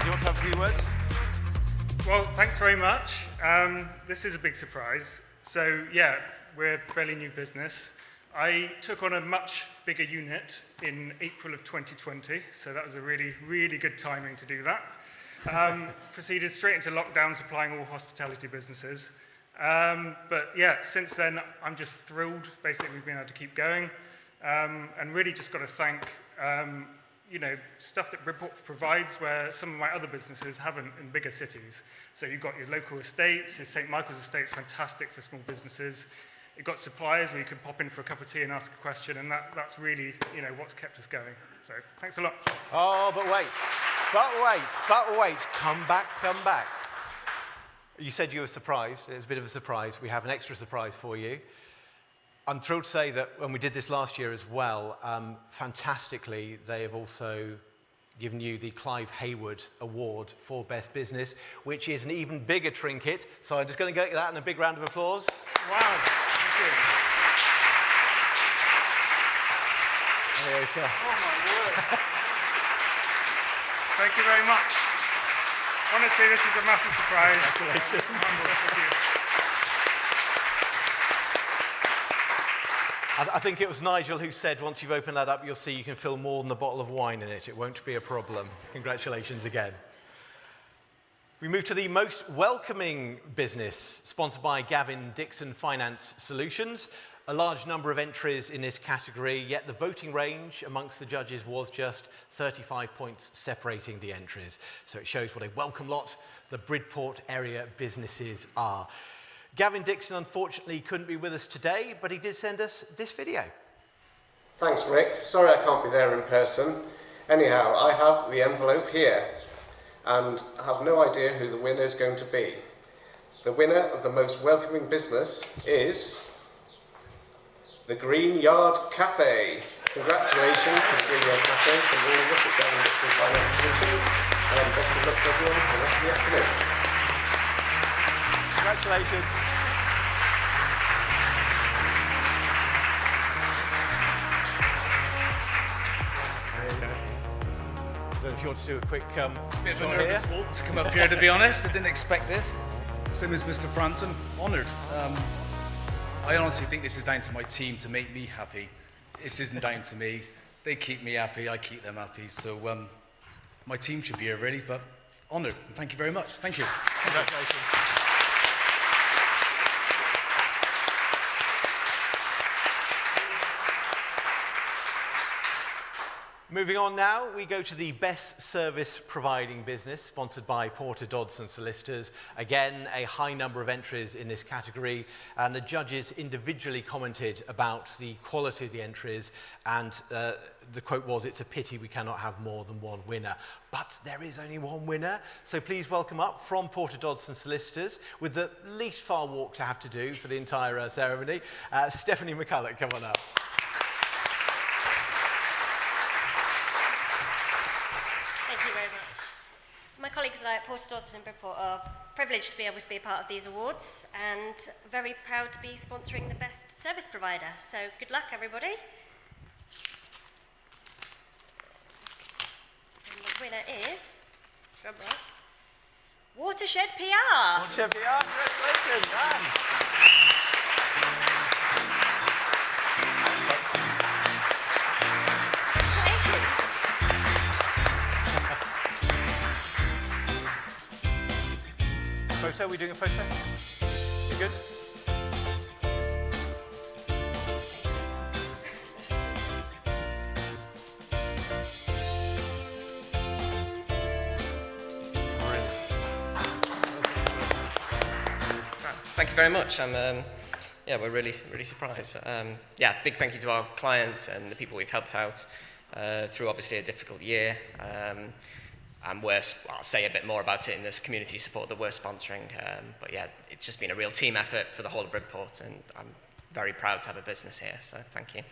Do you want to have a few words? Well, thanks very much. This is a big surprise. So, yeah, we're a fairly new business. I took on a much bigger unit in April of 2020, so that was a really, really good timing to do that. Proceeded straight into lockdown, supplying all hospitality businesses. But yeah, since then, I'm just thrilled. Basically, we've been able to keep going. And really just got to thank you know, stuff that Bridport provides where some of my other businesses haven't in bigger cities. So you've got your local estates, your St Michael's Estate's fantastic for small businesses. You've got suppliers where you can pop in for a cup of tea and ask a question, and that's really, you know, what's kept us going. So thanks a lot. Oh, but wait, come back. You said you were surprised. It's a bit of a surprise. We have an extra surprise for you. I'm thrilled to say that when we did this last year as well, fantastically, they have also given you the Clive Hayward Award for Best Business, which is an even bigger trinket. So I'm just going to get that in a big round of applause. Wow, thank you. There you go, sir. Oh my word. Thank you very much. Honestly, this is a massive surprise. Congratulations. Thank you. I think it was Nigel who said once you've opened that up, you'll see you can fill more than a bottle of wine in it. It won't be a problem. Congratulations again. We move to the most welcoming business, sponsored by Gavin Dixon Finance Solutions. A large number of entries in this category, yet the voting range amongst the judges was just 35 points separating the entries. So it shows what a welcome lot the Bridport area businesses are. Gavin Dixon unfortunately couldn't be with us today, but he did send us this video. Thanks, Rick. Sorry I can't be there in person. Anyhow, I have the envelope here, and I have no idea who the winner is going to be. The winner of the most welcoming business is the Green Yard Cafe. Congratulations to the Green Yard Cafe from all of us at Gavin Dixon Finance Solutions, and best of luck to everyone for the rest of the afternoon. Congratulations. So if you want to do a quick bit of a nervous walk to come up here, to be honest. I didn't expect this. Same as Mr. Frampton, honoured. I honestly think this is down to my team to make me happy. This isn't down to me. They keep me happy, I keep them happy. So my team should be here really, but honoured. And thank you very much. Thank you. Congratulations. Moving on now, we go to the best service providing business, sponsored by Porter Dodson Solicitors. Again, a high number of entries in this category, and the judges individually commented about the quality of the entries, and the quote was, "It's a pity we cannot have more than one winner." But there is only one winner, so please welcome up from Porter Dodson Solicitors, with the least far walk to have to do for the entire ceremony, Stephanie McCulloch, come on up. My colleagues and I at Porter Port Dorset and Bridport are privileged to be able to be a part of these awards and very proud to be sponsoring the best service provider. So good luck, everybody. And the winner is, drum roll, Watershed PR. Watershed PR, congratulations, man. Photo, are we doing a photo? You good? Thank you very much. Yeah, we're really surprised. But, yeah, big thank you to our clients and the people we've helped out through obviously a difficult year. And I'll say a bit more about it in this community support that we're sponsoring. But yeah, it's just been a real team effort for the whole of Bridport, and I'm very proud to have a business here. So thank you.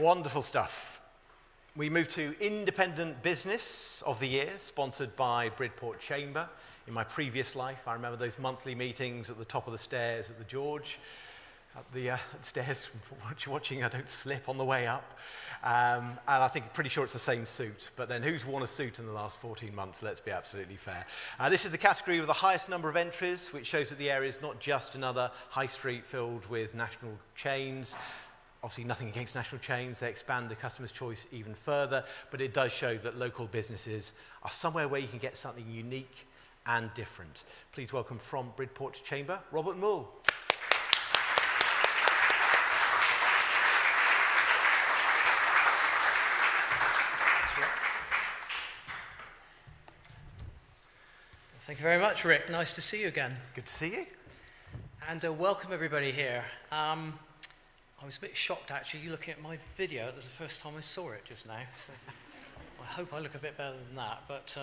Wonderful stuff. We move to Independent Business of the Year, sponsored by Bridport Chamber. In my previous life, I remember those monthly meetings at the top of the stairs at the George, up the stairs, watching I don't slip on the way up. And I think pretty sure it's the same suit. But then who's worn a suit in the last 14 months? Let's be absolutely fair. This is the category with the highest number of entries, which shows that the area is not just another high street filled with national chains. Obviously, nothing against national chains. They expand the customer's choice even further. But it does show that local businesses are somewhere where you can get something unique and different. Please welcome from Bridport Chamber, Robert Mull. Thank you very much, Rick. Nice to see you again. Good to see you. And welcome everybody here. I was a bit shocked actually, you looking at my video. It was the first time I saw it just now. So I hope I look a bit better than that. But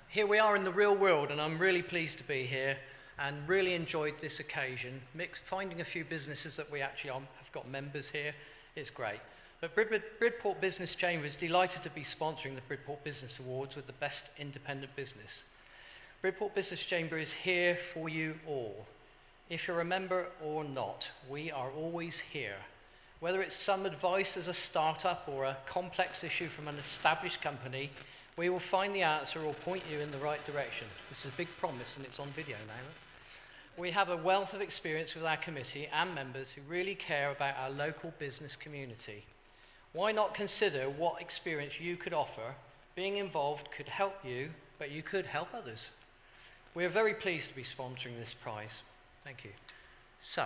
here we are in the real world, and I'm really pleased to be here and really enjoyed this occasion. Finding a few businesses that we actually have got members here is great. But Bridport Business Chamber is delighted to be sponsoring the Bridport Business Awards with the best independent business. Bridport Business Chamber is here for you all. If you're a member or not, we are always here. Whether it's some advice as a startup or a complex issue from an established company, we will find the answer or point you in the right direction. This is a big promise, and it's on video now. We have a wealth of experience with our committee and members who really care about our local business community. Why not consider what experience you could offer? Being involved could help you, but you could help others. We are very pleased to be sponsoring this prize. Thank you. So,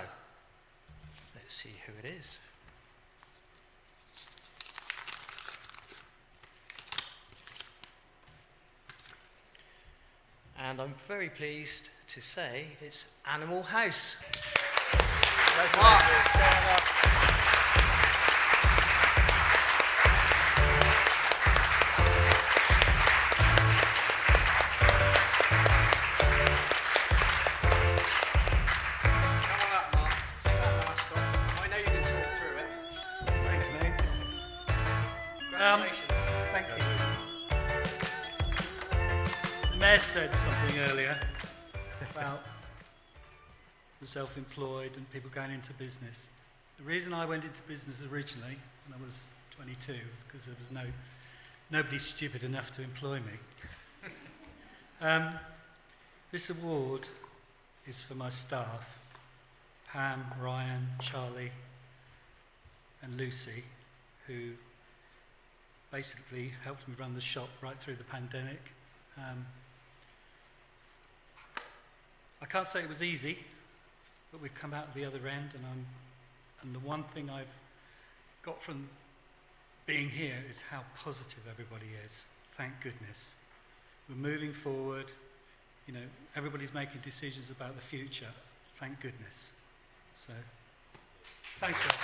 let's see who it is. And I'm very pleased to say it's Animal House. Thank you. The Mayor said something earlier about the self-employed and people going into business. The reason I went into business originally, when I was 22, was because there was nobody stupid enough to employ me. This award is for my staff, Pam, Ryan, Charlie, and Lucy, who basically helped me run the shop right through the pandemic. I can't say it was easy, but we've come out at the other end, and the one thing I've got from being here is how positive everybody is. Thank goodness. We're moving forward. You know, everybody's making decisions about the future. Thank goodness. So, thanks, Rob.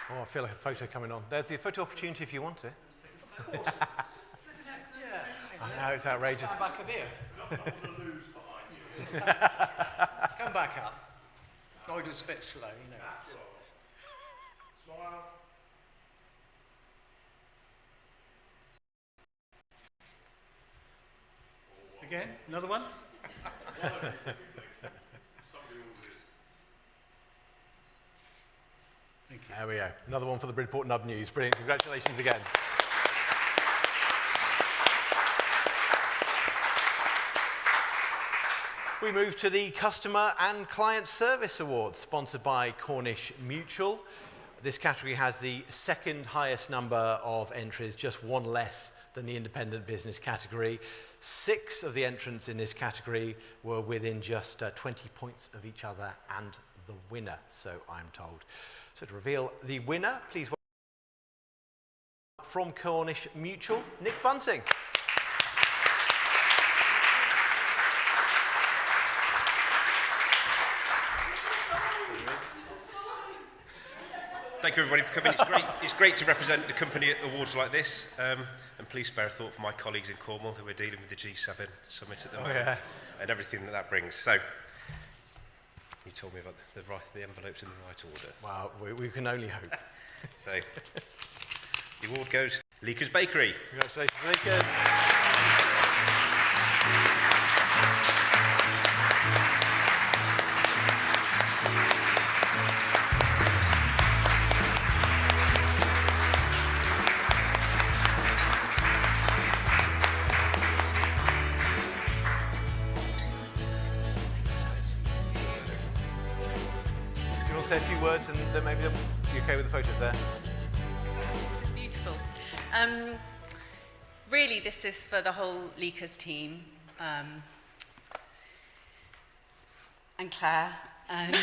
Oh, I feel like a photo coming on. There's the photo opportunity if you want it. I No, it's outrageous. Stand back a beer. Come back up. Nigel's a bit slow, you know. Smile. Again, another one. Thank you. There we go. Another one for the Bridport Nub News. Brilliant. Congratulations again. We move to the Customer and Client Service Awards, sponsored by Cornish Mutual. This category has the second highest number of entries, just one less than the independent business category. 6 of the entrants in this category were within just 20 points of each other and the winner, so I'm told. So to reveal the winner, please welcome from Cornish Mutual, Nick Bunting. Thank you everybody for coming. It's great to represent the company at awards like this. And please spare a thought for my colleagues in Cornwall who are dealing with the G7 summit at the moment and everything that brings. So, you told me about the envelopes in the right order. Wow, we can only hope. So, the award goes to Leakers Bakery. Congratulations, Leakers. Say a few words and then maybe you're okay with the photos there? This is beautiful. Really, this is for the whole Leakers team, and Claire, and,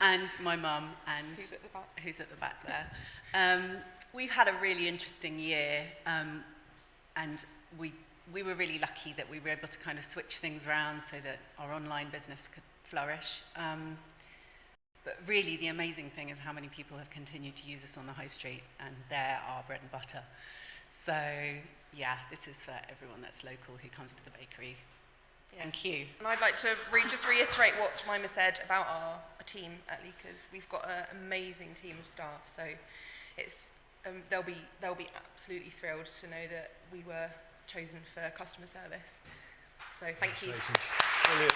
and my mum, and who's at the back there. We've had a really interesting year, and we were really lucky that we were able to kind of switch things around so that our online business could flourish. But really the amazing thing is how many people have continued to use us on the high street, and they're our bread and butter. So yeah, this is for everyone that's local who comes to the bakery. Yeah. Thank you. And I'd like to just reiterate what Jemima said about our team at Leakers. We've got an amazing team of staff, so it's they'll be absolutely thrilled to know that we were chosen for customer service. So thank you. Brilliant.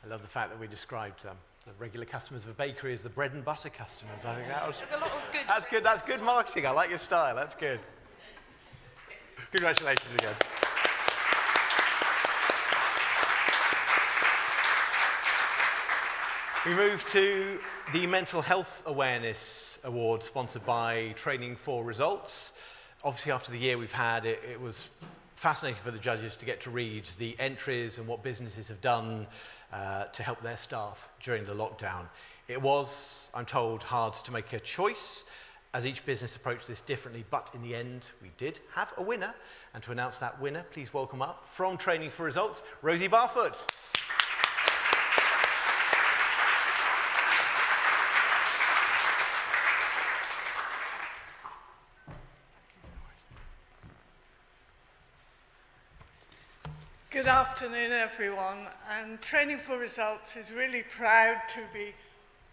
I love the fact that we described the regular customers of a bakery as the bread and butter customers. I think that was, There's a lot of good. that's good. That's good marketing. I like your style. That's good. Congratulations again. We move to the Mental Health Awareness Award, sponsored by Training for Results. Obviously, after the year we've had, it was fascinating for the judges to get to read the entries and what businesses have done to help their staff during the lockdown. It was, I'm told, hard to make a choice as each business approached this differently, but in the end, we did have a winner. And to announce that winner, please welcome up from Training for Results, Rosie Barfoot. Good afternoon, everyone. And Training for Results is really proud to be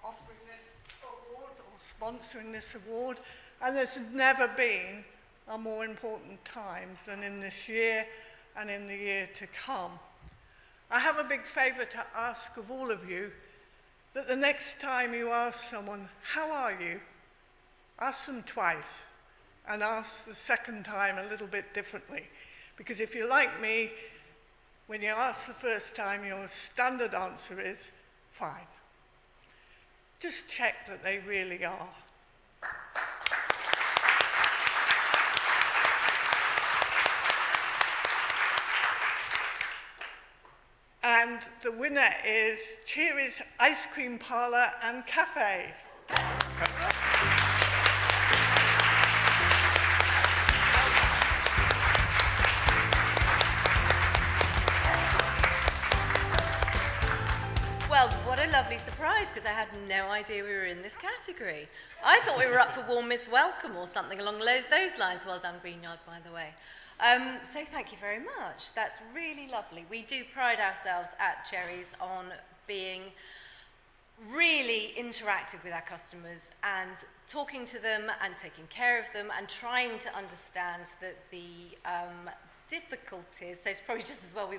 offering this award or sponsoring this award. And there's never been a more important time than in this year and in the year to come. I have a big favour to ask of all of you, that the next time you ask someone, how are you? Ask them twice, and ask the second time a little bit differently. Because if you're like me, when you ask the first time, your standard answer is, fine. Just check that they really are. And the winner is Cheery's Ice Cream Parlour and Cafe. lovely surprise because I had no idea we were in this category. I thought we were up for warmest welcome or something along those lines. Well done, Green Yard, by the way. So thank you very much. That's really lovely. We do pride ourselves at Cherries on being really interactive with our customers and talking to them and taking care of them and trying to understand that the difficulties, so it's probably just as well we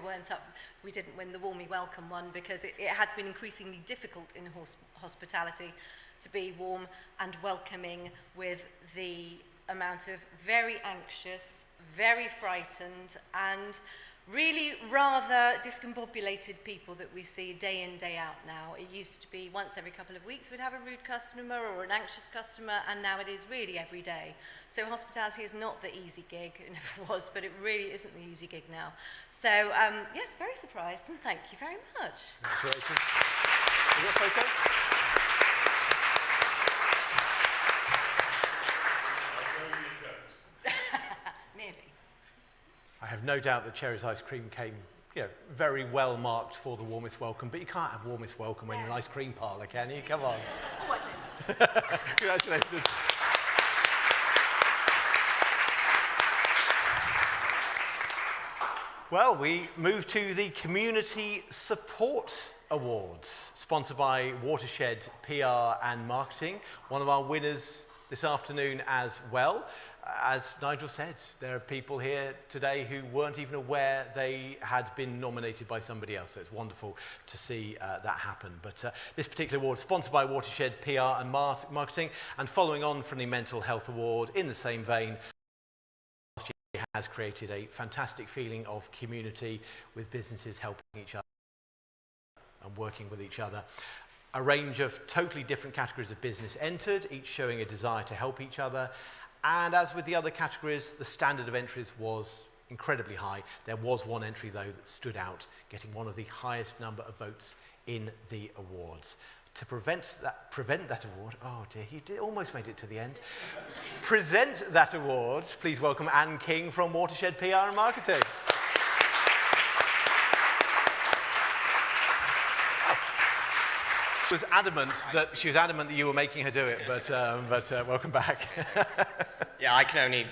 didn't win the Warmy Welcome one because it has been increasingly difficult in hospitality to be warm and welcoming with the amount of very anxious, very frightened and really rather discombobulated people that we see day in, day out now. It used to be once every couple of weeks we'd have a rude customer or an anxious customer, and now it is really every day. So hospitality is not the easy gig, it never was, but it really isn't the easy gig now. So yes, very surprised, and thank you very much. Congratulations. Have you got a photo? I have no doubt that Cherries ice cream came very well marked for the warmest welcome, but you can't have warmest welcome when you're an ice cream parlour, can you? Come on. Oh, I did. Congratulations. Well, we move to the Community Support Awards, sponsored by Watershed PR and Marketing. One of our winners this afternoon as well. As Nigel said, there are people here today who weren't even aware they had been nominated by somebody else, so it's wonderful to see that happen. But this particular award is sponsored by Watershed PR and Marketing, and following on from the Mental Health Award, in the same vein, last year has created a fantastic feeling of community with businesses helping each other and working with each other. A range of totally different categories of business entered, each showing a desire to help each other. And as with the other categories, the standard of entries was incredibly high. There was one entry, though, that stood out, getting one of the highest number of votes in the awards. To prevent that award, oh dear, almost made it to the end. Present that award, please welcome Anne King from Watershed PR and Marketing. She was adamant that you were making her do it, but welcome back. Yeah, I can only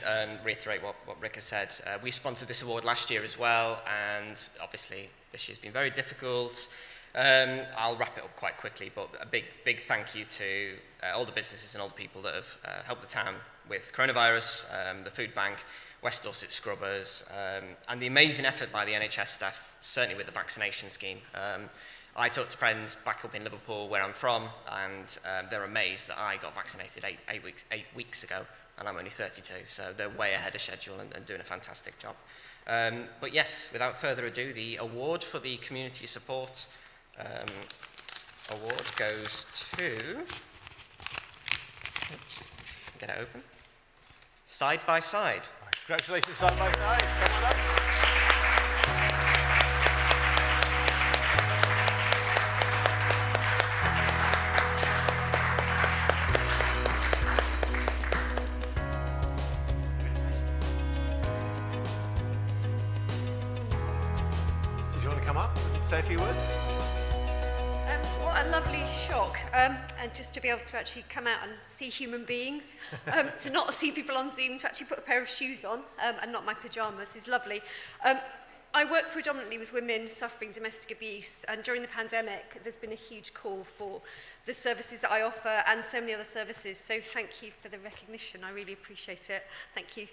reiterate what Rick has said. We sponsored this award last year as well, and obviously this year's been very difficult. I'll wrap it up quite quickly, but a big thank you to all the businesses and all the people that have helped the town with coronavirus, the food bank, West Dorset Scrubbers, and the amazing effort by the NHS staff, certainly with the vaccination scheme. I talked to friends back up in Liverpool, where I'm from, and they're amazed that I got vaccinated eight weeks ago, and I'm only 32, so they're way ahead of schedule and doing a fantastic job. But yes, without further ado, the award for the Community Support award goes to, get it open, Side by Side. Congratulations, Side by Side. Come on up. Say a few words. What a lovely shock, and just to be able to actually come out and see human beings, to not see people on Zoom, to actually put a pair of shoes on and not my pyjamas is lovely. I work predominantly with women suffering domestic abuse, and during the pandemic there's been a huge call for the services that I offer and so many other services, so thank you for the recognition, I really appreciate it. Thank you.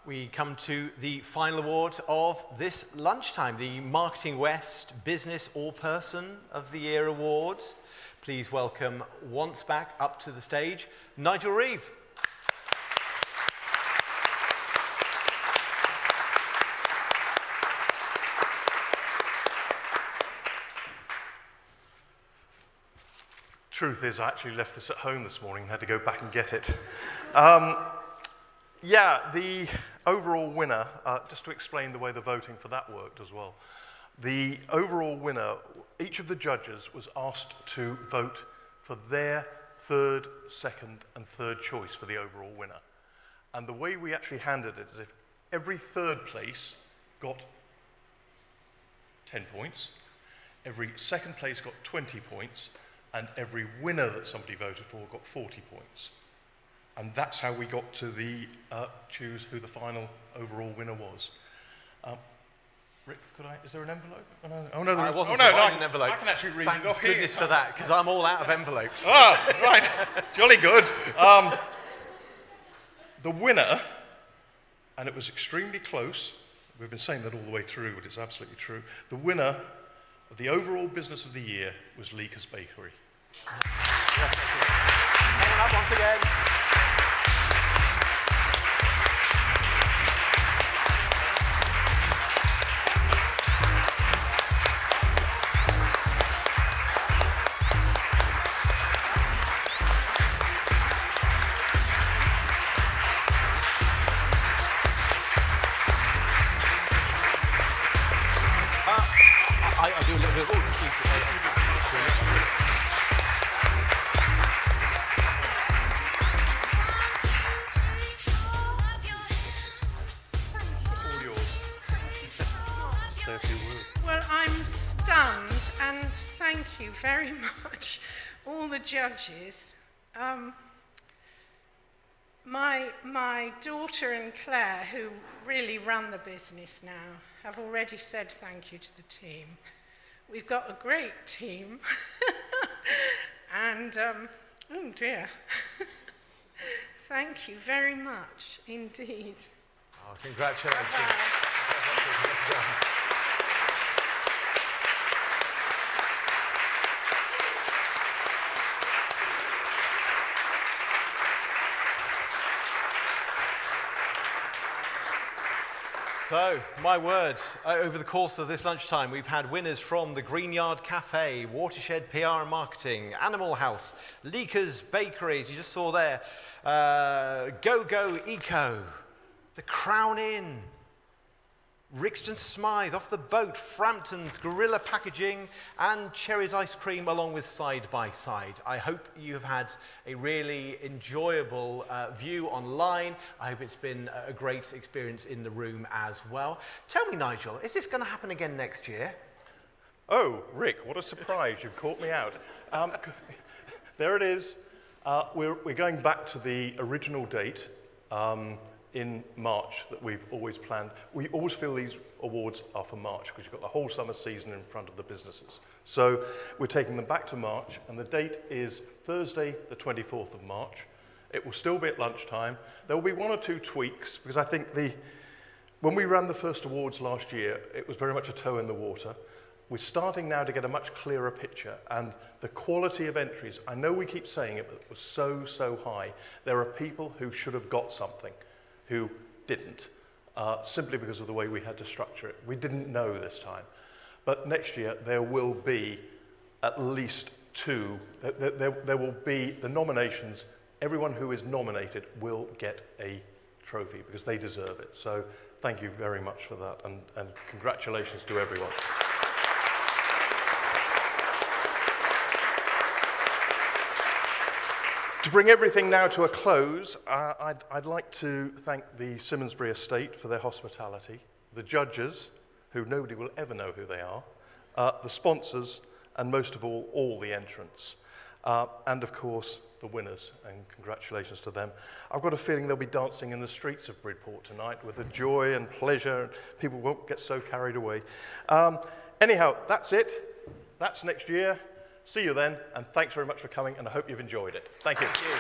We come to the final award of this lunchtime, the Marketing West Business or Person of the Year Award. Please welcome once back up to the stage, Nigel Reeve. Truth is, I actually left this at home this morning and had to go back and get it. Yeah, the overall winner, just to explain the way the voting for that worked as well. The overall winner, each of the judges was asked to vote for their third, second, and third choice for the overall winner. And the way we actually handled it is if every third place got 10 points, every second place got 20 points, and every winner that somebody voted for got 40 points. And that's how we got to the choose who the final overall winner was. Rick, is there an envelope? Oh no, I wasn't no, provided an envelope. I can actually read Thank it off here. goodness for that, because I'm all out of envelopes. Ah, right, jolly good. The winner, and it was extremely close, we've been saying that all the way through, but it's absolutely true. The winner of the overall business of the year was Leaker's Bakery. Once again. I'll do a little bit of excuse me. All yours. Say a few words. Well, I'm stunned, and thank you very much, all the judges. My daughter and Claire, who really run the business now, have already said thank you to the team. We've got a great team, and oh dear, thank you very much indeed. Oh, congratulations. So, my word, over the course of this lunchtime, we've had winners from the Greenyard Cafe, Watershed PR and Marketing, Animal House, Leaker's Bakery, as you just saw there, Go Go Eco, the Crown Inn, Rixton Smythe, Off the Boat, Frampton's, Gorilla Packaging, and Cherry's Ice Cream, along with Side by Side. I hope you have had a really enjoyable view online. I hope it's been a great experience in the room as well. Tell me, Nigel, is this going to happen again next year? Oh, Rick, what a surprise. You've caught me out. There it is. We're going back to the original date in March that we've always planned. We always feel these awards are for March because you've got the whole summer season in front of the businesses. So we're taking them back to March, and the date is Thursday, the 24th of March. It will still be at lunchtime. There will be one or two tweaks because I think when we ran the first awards last year, it was very much a toe in the water. We're starting now to get a much clearer picture, and the quality of entries, I know we keep saying it, but it was so, so high. There are people who should have got something who didn't, simply because of the way we had to structure it. We didn't know this time. But next year, there will be at least two. There will be the nominations. Everyone who is nominated will get a trophy because they deserve it. So thank you very much for that, and congratulations to everyone. To bring everything now to a close, I'd like to thank the Symondsbury Estate for their hospitality, the judges, who nobody will ever know who they are, the sponsors, and most of all the entrants. And of course, the winners, and congratulations to them. I've got a feeling they'll be dancing in the streets of Bridport tonight with the joy and pleasure, and people won't get so carried away. Anyhow, that's it. That's next year. See you then, and thanks very much for coming, and I hope you've enjoyed it. Thank you. Thank you.